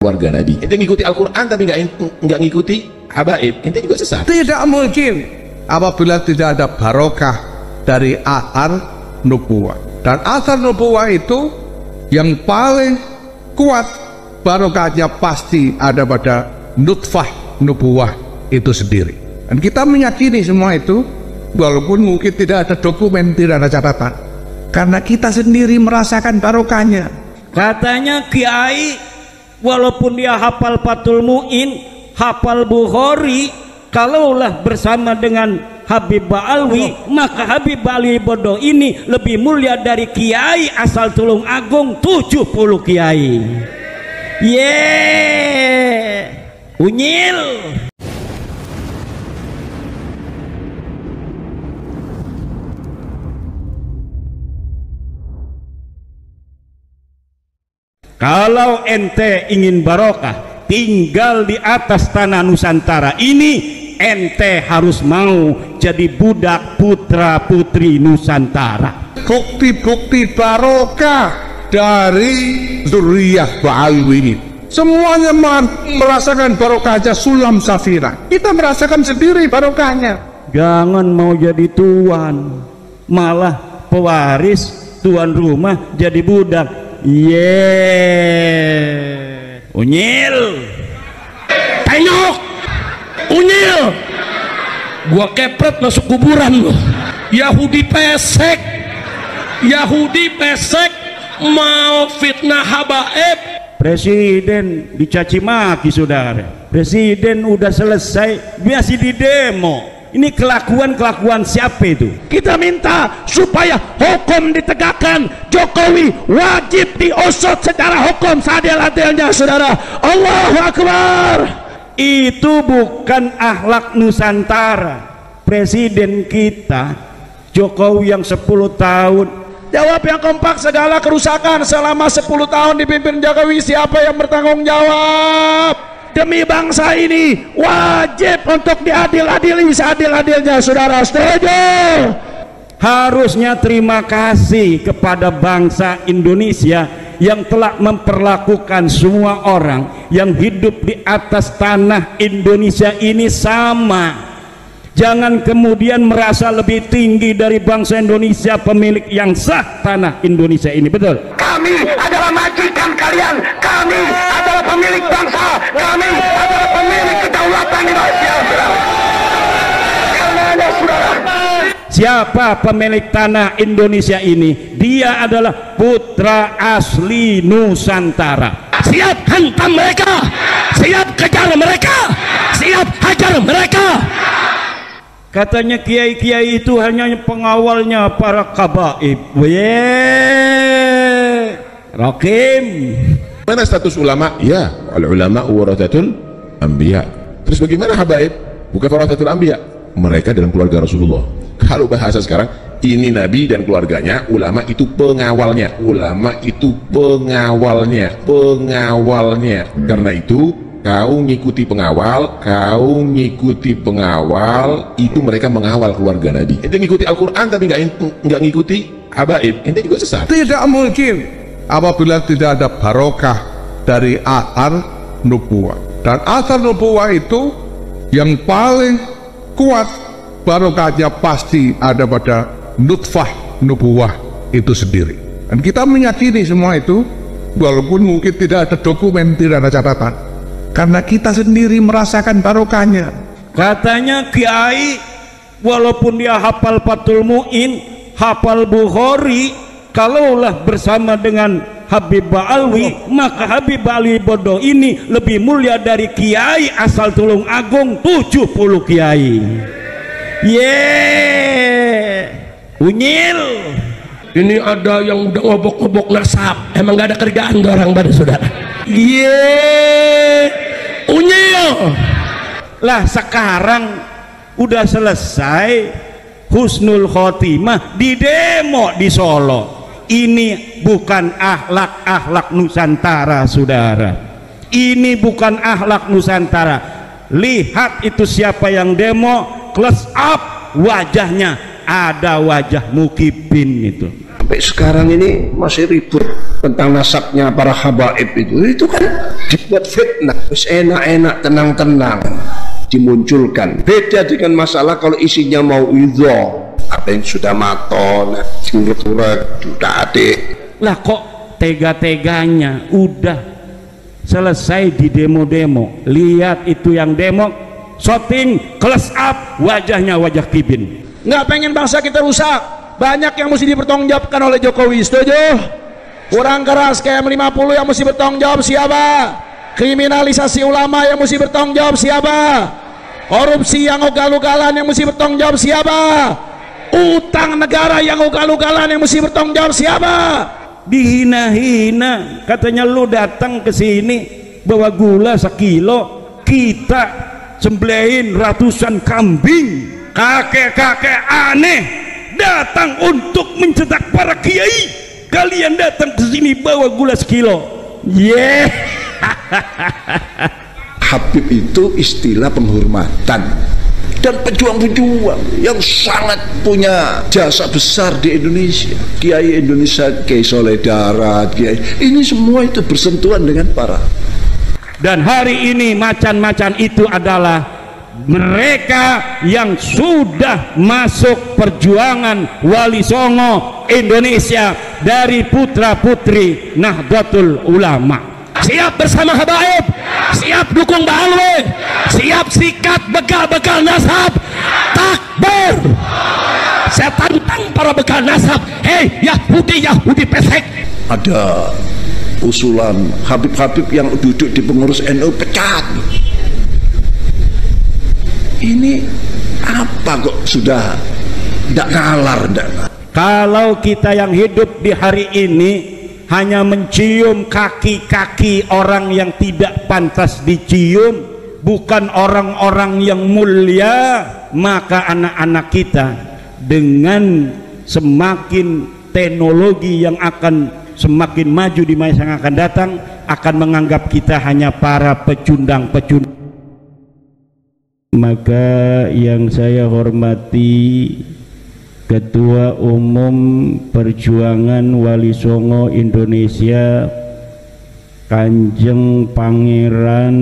Warga Nabi. Ente ngikuti Al-Quran tapi nggak ngikuti habaib, ente juga sesat. Tidak mungkin apabila tidak ada barokah dari athar nubuwah. Dan athar nubuwah itu yang paling kuat barokahnya pasti ada pada nutfah nubuwah itu sendiri. Dan kita meyakini semua itu, walaupun mungkin tidak ada dokumen, tidak ada catatan, karena kita sendiri merasakan barokahnya. Katanya kiai walaupun dia hafal Fathul Mu'in, hafal Bukhari, kalaulah bersama dengan Habib Ba'alwi, maka Habib Ba'alwi Bodoh ini lebih mulia dari kiai asal Tulung Agung 70 kiai. Unyil. Kalau ente ingin barokah tinggal di atas tanah Nusantara ini, ente harus mau jadi budak putra putri Nusantara. Bukti-bukti barokah dari zuriyah Ba'alwi ini semuanya merasakan barokahnya Sulam Safira. Kita merasakan sendiri barokahnya. Jangan mau jadi tuan, malah pewaris tuan rumah jadi budak. Unyil, tengok, unyil, gua kepret masuk kuburan lo. Yahudi pesek mau fitnah habaib. Presiden dicaci maki saudara. Presiden udah selesai, masih di demo. Ini kelakuan siapa itu? Kita minta supaya hukum ditegakkan. Jokowi wajib diusut secara hukum seadil-adilnya, saudara. Allahu Akbar. Itu bukan akhlak Nusantara. Presiden kita Jokowi yang 10 tahun jawab yang kompak segala kerusakan selama 10 tahun dipimpin Jokowi. Siapa yang bertanggung jawab? Demi bangsa ini wajib untuk diadil-adili seadil-adilnya, saudara. Setuju? Harusnya terima kasih kepada bangsa Indonesia yang telah memperlakukan semua orang yang hidup di atas tanah Indonesia ini sama. Jangan kemudian merasa lebih tinggi dari bangsa Indonesia, pemilik yang sah tanah Indonesia ini. Betul? Kami adalah majikan kalian, kami adalah pemilik bangsa, kami adalah pemilik kedaulatan Indonesia. Siapa pemilik tanah Indonesia ini? Dia adalah putra asli Nusantara. Siap hantam mereka, siap kejar mereka, siap hajar mereka. Katanya kiai-kiai itu hanya pengawalnya para kabaib. Rakim. Mana status ulama? Ya, al-ulama warathatul anbiya. Terus bagaimana habaib? Bukan warathatul anbiya. Mereka dalam keluarga Rasulullah. Kalau bahasa sekarang, ini Nabi dan keluarganya, ulama itu pengawalnya. Ulama itu pengawalnya. Karena itu kau ngikuti pengawal, itu mereka mengawal keluarga Nabi. Ente ngikuti Al-Quran tapi nggak ngikuti habaib, ente juga sesat. Tidak mungkin apabila tidak ada barokah dari athar nubuwah. Dan athar nubuwah itu yang paling kuat barokahnya pasti ada pada nutfah nubuwah itu sendiri. Dan kita meyakini semua itu, walaupun mungkin tidak ada dokumen, tidak ada catatan, karena kita sendiri merasakan barokahnya. Katanya kiai walaupun dia hafal Fathul Mu'in, hafal Bukhari, kalaulah bersama dengan Habib Ba'alwi, maka Habib Ba'alwi Bodoh ini lebih mulia dari kiai asal Tulung Agung 70 kiai. Unyil. Ini ada yang udah ngobok-ngobok nasab, emang gak ada kerjaan orang pada saudara. Unyil. Lah sekarang udah selesai husnul khotimah di demo di Solo. Ini bukan akhlak Nusantara, saudara. Ini bukan akhlak Nusantara. Lihat itu siapa yang demo, close up wajahnya, ada wajah Mukibin itu. Sampai sekarang ini masih ribut tentang nasabnya para habaib itu kan dibuat fitnah, terus enak-enak, tenang-tenang dimunculkan. Beda dengan masalah kalau isinya mau idho, apa yang sudah maton, jurek-jurek, sudah adik. Lah kok tega-teganya udah selesai di demo-demo, lihat itu yang demo, shooting, close up, wajahnya wajah Kibin. Nggak pengen bangsa kita rusak. Banyak yang mesti dipertanggungjawabkan oleh Jokowi, setuju? Kurang keras KM50 yang mesti bertanggung jawab siapa? Kriminalisasi ulama yang mesti bertanggung jawab siapa? Korupsi yang ugal-ugalan yang mesti bertanggung jawab siapa? Utang negara yang ugal-ugalan yang mesti bertanggung jawab siapa? Dihina-hina, katanya lu datang ke sini bawa gula 1 kilo, kita sembelihin ratusan kambing. Kakek-kakek aneh datang untuk mencetak para kiai, kalian datang ke sini bawa gula 1 kilo. Habib itu istilah penghormatan dan pejuang-pejuang yang sangat punya jasa besar di Indonesia. Kiai Indonesia, Kiai Soleh Darat, Kiai ini semua itu bersentuhan dengan para. Dan hari ini macan-macan itu adalah mereka yang sudah masuk perjuangan Wali Songo Indonesia dari putra-putri Nahdlatul Ulama. Siap bersama habaib, siap dukung Ba'alwi, siap sikat bekal-bekal nasab. Takbir. Saya tantang para bekal nasab. Hei Yahudi pesek. Ada usulan Habib-Habib yang duduk di pengurus NU pecat. Ini apa kok sudah tidak nalar? Kalau kita yang hidup di hari ini hanya mencium kaki-kaki orang yang tidak pantas dicium, bukan orang-orang yang mulia, maka anak-anak kita dengan semakin teknologi yang akan semakin maju di masa yang akan datang akan menganggap kita hanya para pecundang-pecundang. Maka yang saya hormati Ketua Umum Perjuangan Wali Songo Indonesia Kanjeng Pangeran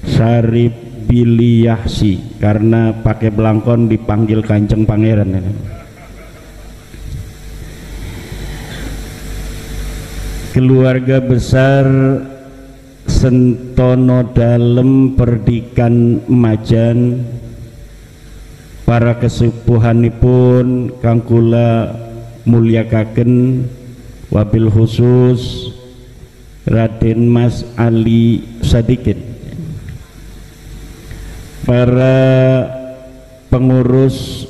Syarif Billy Yahsi, karena pakai belangkon dipanggil Kanjeng Pangeran. Keluarga besar Sentono Dalem Perdikan Majan, para kesepuhanipun kang kula mulyakaken, wabil khusus Raden Mas Ali Sadikin, para pengurus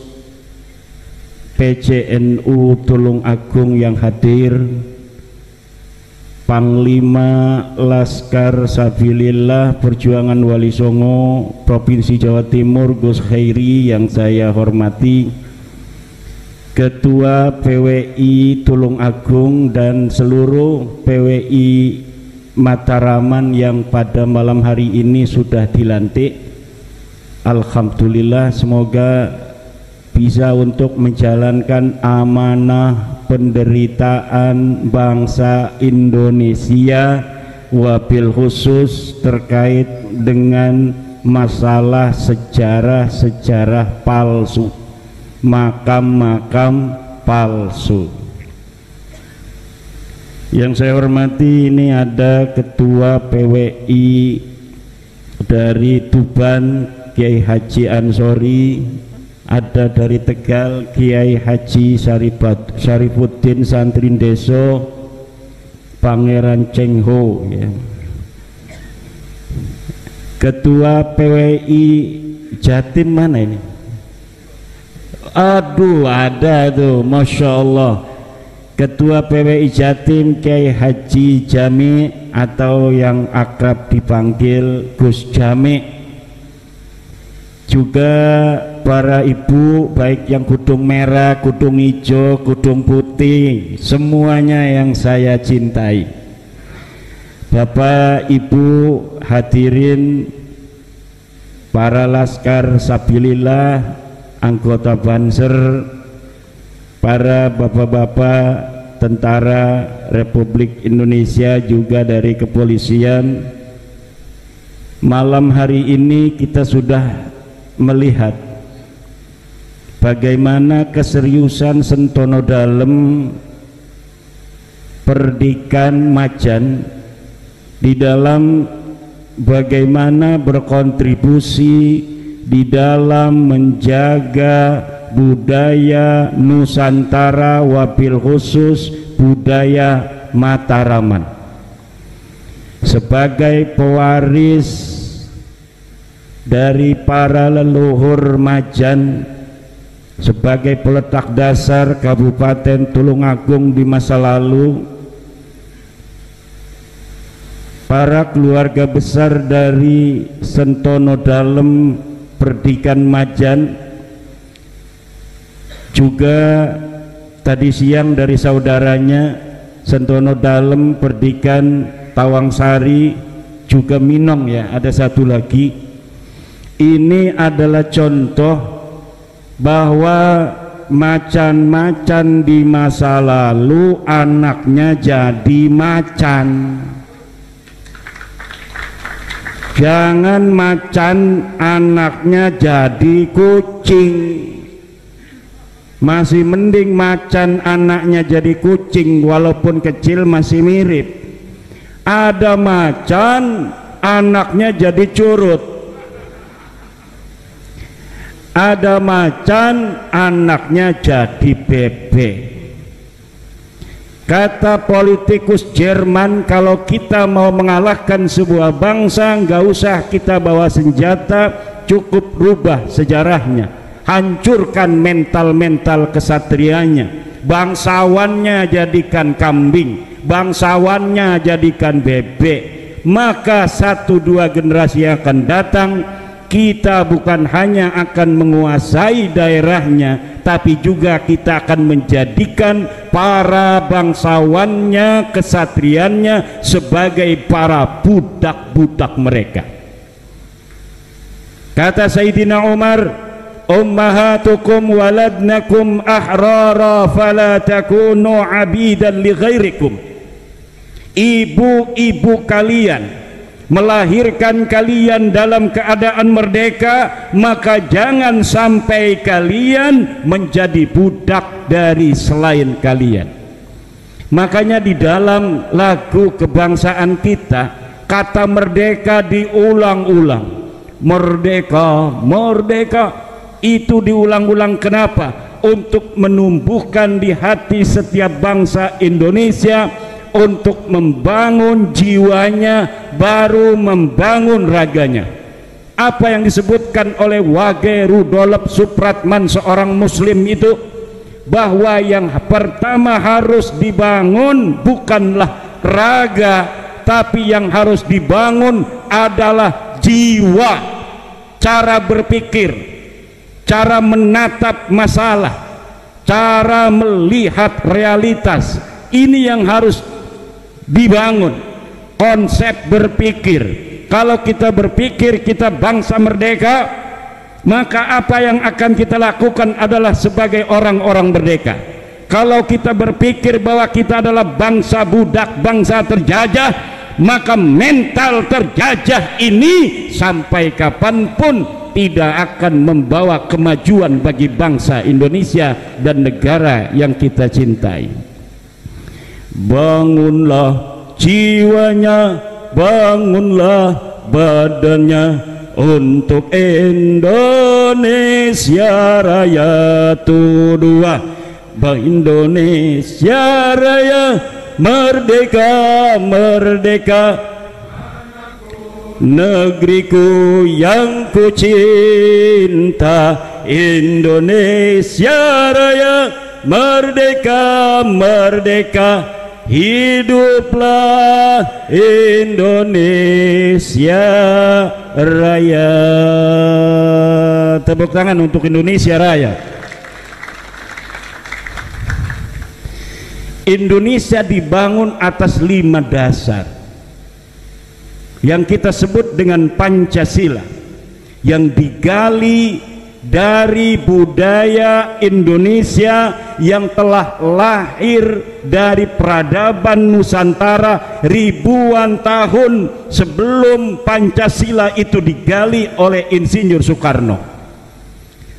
PCNU Tulung Agung yang hadir, Panglima Laskar Sabilillah Perjuangan Wali Songo Provinsi Jawa Timur Gus Khairi yang saya hormati, Ketua PWI Tulung Agung dan seluruh PWI Mataraman yang pada malam hari ini sudah dilantik. Alhamdulillah, semoga bisa untuk menjalankan amanah penderitaan bangsa Indonesia, wabil khusus terkait dengan masalah sejarah-sejarah palsu, makam-makam palsu. Yang saya hormati, ini ada Ketua PWI dari Tuban Kiai Haji Ansori, ada dari Tegal Kiai Haji Syarifuddin Santrin Deso Pangeran Cengho, ya. Ketua PWI Jatim mana ini? Aduh, ada tuh, Masya Allah. Ketua PWI Jatim Kiai Haji Jami atau yang akrab dipanggil Gus Jami. Juga para ibu, baik yang kudung merah, kudung hijau, kudung putih, semuanya yang saya cintai. Bapak Ibu hadirin, para Laskar Sabilillah, anggota Banser, para bapak-bapak tentara Republik Indonesia, juga dari kepolisian. Malam hari ini kita sudah melihat bagaimana keseriusan Sentono Dalem Perdikan Majan di dalam bagaimana berkontribusi di dalam menjaga budaya Nusantara, wabil khusus budaya Mataraman, sebagai pewaris dari para leluhur Majan, sebagai peletak dasar Kabupaten Tulungagung di masa lalu. Para keluarga besar dari Sentono Dalem Perdikan Majan, juga tadi siang dari saudaranya Sentono Dalem Perdikan Tawangsari, juga Minong ya, ada satu lagi. Ini adalah contoh bahwa macan-macan di masa lalu anaknya jadi macan. Jangan macan anaknya jadi kucing. Masih mending macan anaknya jadi kucing, walaupun kecil masih mirip. Ada macan anaknya jadi curut, ada macan anaknya jadi bebek. Kata politikus Jerman, kalau kita mau mengalahkan sebuah bangsa, nggak usah kita bawa senjata, cukup rubah sejarahnya, hancurkan mental-mental kesatrianya, bangsawannya jadikan kambing, bangsawannya jadikan bebek, maka 1-2 generasi yang akan datang kita bukan hanya akan menguasai daerahnya, tapi juga kita akan menjadikan para bangsawannya, kesatriannya sebagai para budak-budak mereka. Kata Sayyidina Umar, ummahatukum waladnakum ahrara fala takunu abidan li ghairikum. Ibu-ibu kalian melahirkan kalian dalam keadaan merdeka, maka jangan sampai kalian menjadi budak dari selain kalian. Makanya di dalam lagu kebangsaan kita, kata merdeka diulang-ulang. Merdeka, merdeka, itu diulang-ulang. Kenapa? Untuk menumbuhkan di hati setiap bangsa Indonesia, untuk membangun jiwanya, baru membangun raganya. Apa yang disebutkan oleh Wage Rudolf Supratman, seorang muslim itu, bahwa yang pertama harus dibangun bukanlah raga, tapi yang harus dibangun adalah jiwa, cara berpikir, cara menatap masalah, cara melihat realitas. Ini yang harus dibangun, konsep berpikir. Kalau kita berpikir kita bangsa merdeka, maka apa yang akan kita lakukan adalah sebagai orang-orang merdeka. Kalau kita berpikir bahwa kita adalah bangsa budak, bangsa terjajah, maka mental terjajah ini sampai kapanpun tidak akan membawa kemajuan bagi bangsa Indonesia dan negara yang kita cintai. Bangunlah jiwanya, bangunlah badannya untuk Indonesia Raya. Dua Indonesia Raya, merdeka, merdeka, negeriku yang ku cinta. Indonesia Raya, merdeka, merdeka, hiduplah Indonesia Raya. Tepuk tangan untuk Indonesia Raya. Indonesia dibangun atas 5 dasar yang kita sebut dengan Pancasila, yang digali dari budaya Indonesia yang telah lahir dari peradaban Nusantara ribuan tahun sebelum Pancasila itu digali oleh Insinyur Soekarno.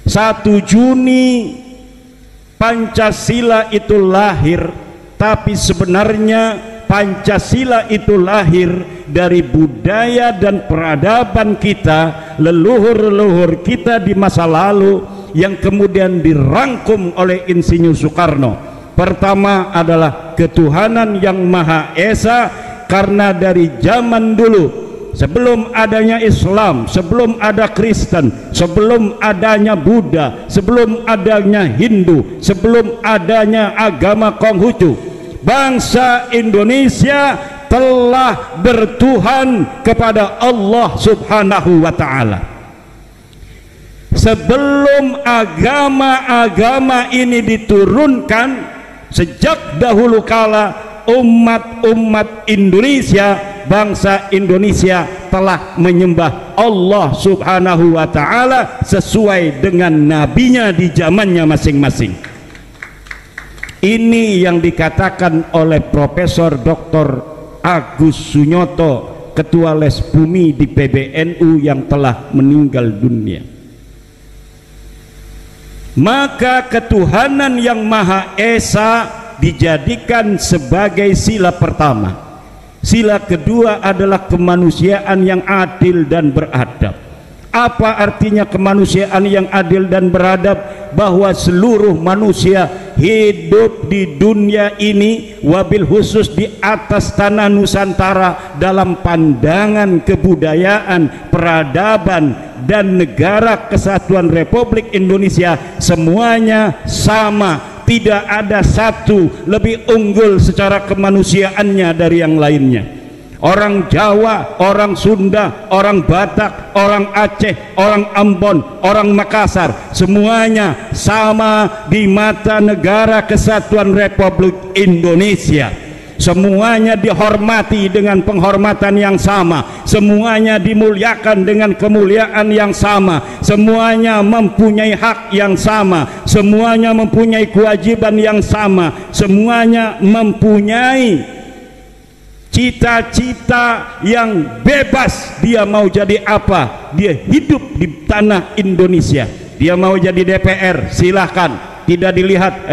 1 Juni Pancasila itu lahir, tapi sebenarnya Pancasila itu lahir dari budaya dan peradaban kita, leluhur-leluhur kita di masa lalu yang kemudian dirangkum oleh Insinyur Soekarno. Pertama adalah ketuhanan yang Maha Esa, karena dari zaman dulu sebelum adanya Islam, sebelum ada Kristen, sebelum adanya Buddha, sebelum adanya Hindu, sebelum adanya agama Konghucu, bangsa Indonesia telah bertuhan kepada Allah Subhanahu wa ta'ala. Sebelum agama-agama ini diturunkan, sejak dahulu kala umat-umat Indonesia, bangsa Indonesia telah menyembah Allah Subhanahu wa ta'ala sesuai dengan nabinya di zamannya masing-masing. Ini yang dikatakan oleh Profesor Dr. Agus Sunyoto, Ketua Les Bumi di PBNU yang telah meninggal dunia. Maka ketuhanan yang Maha Esa dijadikan sebagai sila pertama. Sila kedua adalah kemanusiaan yang adil dan beradab. Apa artinya kemanusiaan yang adil dan beradab? Bahwa seluruh manusia hidup di dunia ini, wabil khusus di atas tanah Nusantara, dalam pandangan kebudayaan, peradaban, dan negara kesatuan Republik Indonesia, semuanya sama. Tidak ada satu lebih unggul secara kemanusiaannya dari yang lainnya. Orang Jawa, orang Sunda, orang Batak, orang Aceh, orang Ambon, orang Makassar, semuanya sama di mata negara kesatuan Republik Indonesia. Semuanya dihormati dengan penghormatan yang sama, semuanya dimuliakan dengan kemuliaan yang sama, semuanya mempunyai hak yang sama, semuanya mempunyai kewajiban yang sama, semuanya mempunyai cita-cita yang bebas. Dia mau jadi apa, dia hidup di tanah Indonesia. Dia mau jadi DPR, silahkan. Tidak dilihat,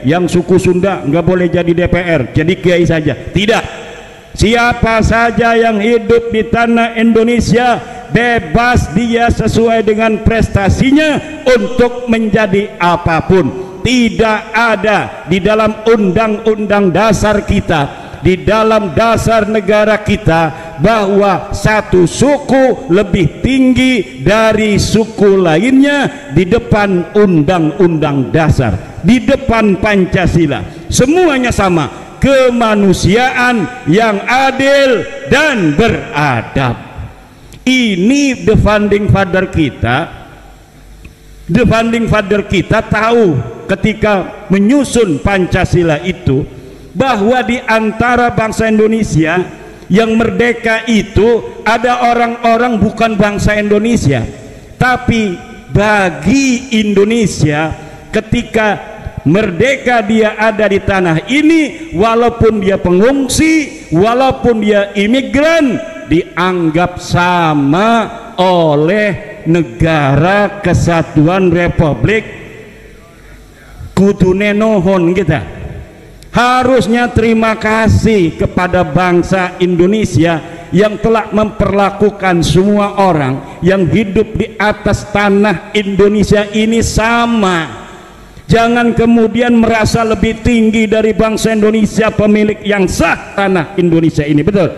yang suku Sunda nggak boleh jadi DPR, jadi kiai saja. Tidak, siapa saja yang hidup di tanah Indonesia bebas dia sesuai dengan prestasinya untuk menjadi apapun. Tidak ada di dalam undang-undang dasar kita, di dalam dasar negara kita, bahwa satu suku lebih tinggi dari suku lainnya di depan undang-undang dasar, di depan Pancasila. Semuanya sama, kemanusiaan yang adil dan beradab. Ini the founding father kita. The founding father kita tahu ketika menyusun Pancasila itu, bahwa di antara bangsa Indonesia yang merdeka itu ada orang-orang bukan bangsa Indonesia, tapi bagi Indonesia ketika merdeka dia ada di tanah ini, walaupun dia pengungsi, walaupun dia imigran, dianggap sama oleh negara kesatuan Republik. Kudune nohon kita, harusnya terima kasih kepada bangsa Indonesia yang telah memperlakukan semua orang yang hidup di atas tanah Indonesia ini sama. Jangan kemudian merasa lebih tinggi dari bangsa Indonesia, pemilik yang sah tanah Indonesia ini. Betul?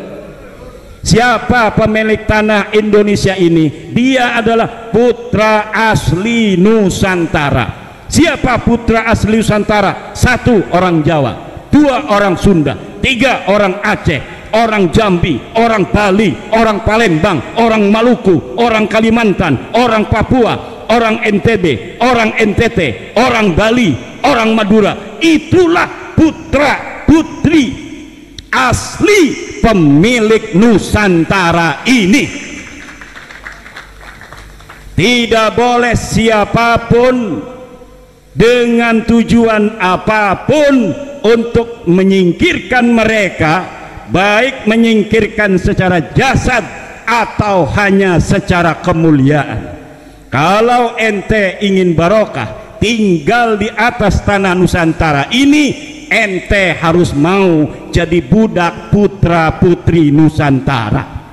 Siapa pemilik tanah Indonesia ini? Dia adalah putra asli Nusantara. Siapa putra asli Nusantara? 1 orang Jawa, 2 orang Sunda, 3 orang Aceh, orang Jambi, orang Bali, orang Palembang, orang Maluku, orang Kalimantan, orang Papua, orang NTB, orang NTT, orang Bali, orang Madura. Itulah putra putri asli pemilik Nusantara ini. Tidak boleh siapapun dengan tujuan apapun untuk menyingkirkan mereka, baik menyingkirkan secara jasad atau hanya secara kemuliaan. Kalau ente ingin barokah tinggal di atas tanah Nusantara ini, ente harus mau jadi budak putra putri Nusantara.